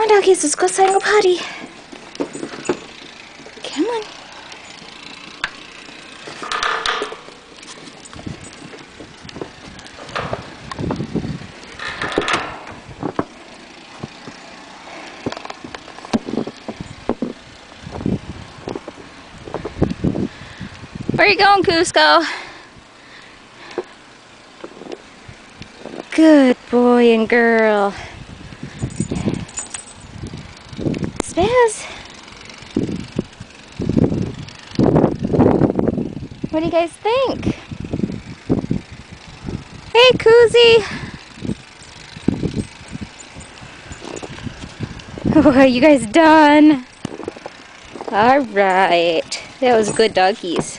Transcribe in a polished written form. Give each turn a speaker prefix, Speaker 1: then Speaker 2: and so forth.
Speaker 1: on, doggies, let's go outside and go potty. Come on. Where are you going, Kuzco? Good boy and girl. Spazz. What do you guys think? Hey, Kuzi. Oh, are you guys done? All right. That was good, doggies.